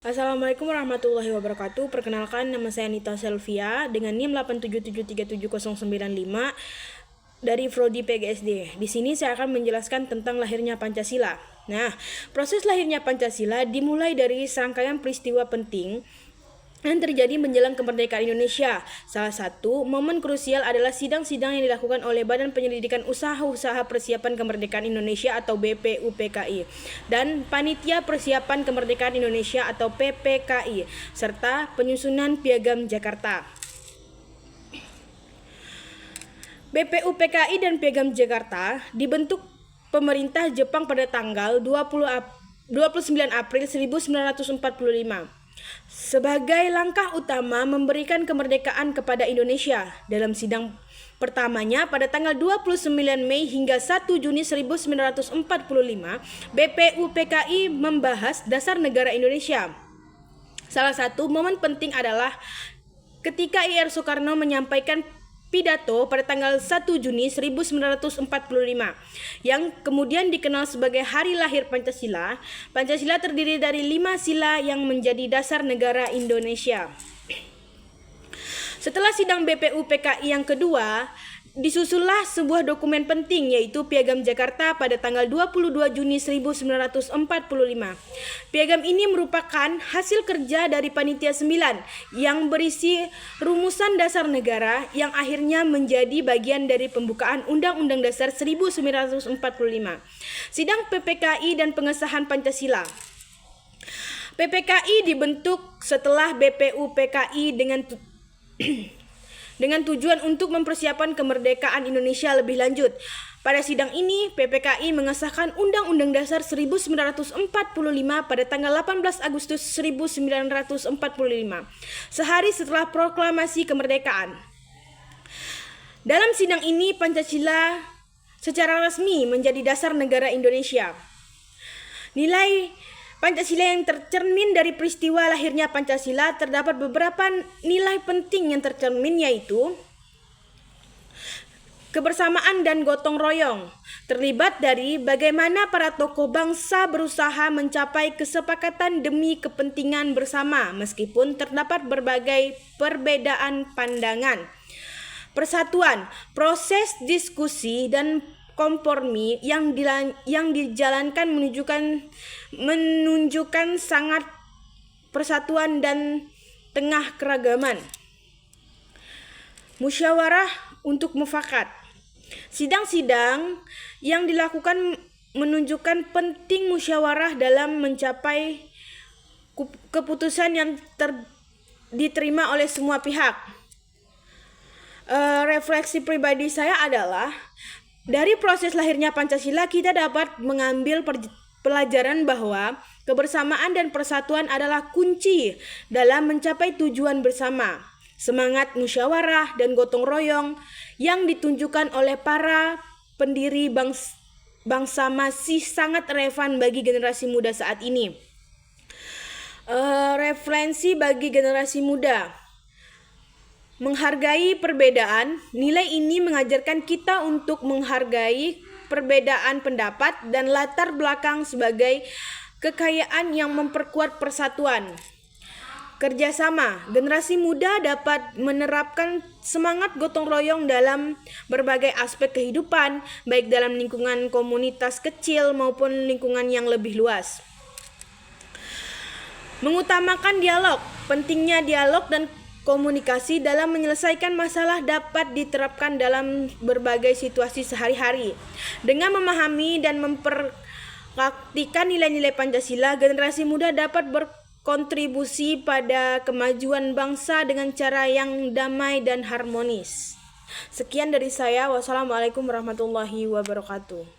Assalamualaikum warahmatullahi wabarakatuh. Perkenalkan, nama saya Nita Selvia dengan NIM 8773795 dari Prodi PGSD. Di sini saya akan menjelaskan tentang lahirnya Pancasila. Nah, proses lahirnya Pancasila dimulai dari serangkaian peristiwa penting yang terjadi menjelang kemerdekaan Indonesia. Salah satu momen krusial adalah sidang-sidang yang dilakukan oleh Badan Penyelidikan Usaha-Usaha Persiapan Kemerdekaan Indonesia atau BPUPKI dan Panitia Persiapan Kemerdekaan Indonesia atau PPKI serta penyusunan Piagam Jakarta. BPUPKI dan Piagam Jakarta dibentuk pemerintah Jepang pada tanggal 29 April 1945. Sebagai langkah utama memberikan kemerdekaan kepada Indonesia. Dalam sidang pertamanya pada tanggal 29 Mei hingga 1 Juni 1945, BPUPKI membahas dasar negara Indonesia. Salah satu momen penting adalah ketika Ir Soekarno menyampaikan pidato pada tanggal 1 Juni 1945 yang kemudian dikenal sebagai Hari Lahir Pancasila. Pancasila terdiri dari 5 sila yang menjadi dasar negara Indonesia. Setelah sidang BPUPKI yang kedua, disusullah sebuah dokumen penting yaitu Piagam Jakarta pada tanggal 22 Juni 1945. Piagam ini merupakan hasil kerja dari Panitia 9 yang berisi rumusan dasar negara yang akhirnya menjadi bagian dari pembukaan Undang-Undang Dasar 1945. Sidang PPKI dan pengesahan Pancasila. PPKI dibentuk setelah BPUPKI dengan tujuan untuk mempersiapkan kemerdekaan Indonesia lebih lanjut. Pada sidang ini, PPKI mengesahkan Undang-Undang Dasar 1945 pada tanggal 18 Agustus 1945, sehari setelah proklamasi kemerdekaan. Dalam sidang ini, Pancasila secara resmi menjadi dasar negara Indonesia. Nilai Pancasila yang tercermin dari peristiwa lahirnya Pancasila terdapat beberapa nilai penting yang tercermin yaitu kebersamaan dan gotong royong, terlibat dari bagaimana para tokoh bangsa berusaha mencapai kesepakatan demi kepentingan bersama meskipun terdapat berbagai perbedaan pandangan. Persatuan, proses diskusi dan kompromi yang dijalankan menunjukkan sangat persatuan dan tengah keragaman. Musyawarah untuk mufakat. Sidang-sidang yang dilakukan menunjukkan penting musyawarah dalam mencapai keputusan yang diterima oleh semua pihak. Refleksi pribadi saya adalah dari proses lahirnya Pancasila kita dapat mengambil pelajaran bahwa kebersamaan dan persatuan adalah kunci dalam mencapai tujuan bersama. Semangat musyawarah dan gotong royong yang ditunjukkan oleh para pendiri bangsa masih sangat relevan bagi generasi muda saat ini. Referensi bagi generasi muda. Menghargai perbedaan, nilai ini mengajarkan kita untuk menghargai perbedaan pendapat dan latar belakang sebagai kekayaan yang memperkuat persatuan. Kerjasama, generasi muda dapat menerapkan semangat gotong royong dalam berbagai aspek kehidupan, baik dalam lingkungan komunitas kecil maupun lingkungan yang lebih luas. Mengutamakan dialog, pentingnya dialog dan komunikasi dalam menyelesaikan masalah dapat diterapkan dalam berbagai situasi sehari-hari. Dengan memahami dan mempraktikkan nilai-nilai Pancasila, generasi muda dapat berkontribusi pada kemajuan bangsa dengan cara yang damai dan harmonis. Sekian dari saya. Wassalamualaikum warahmatullahi wabarakatuh.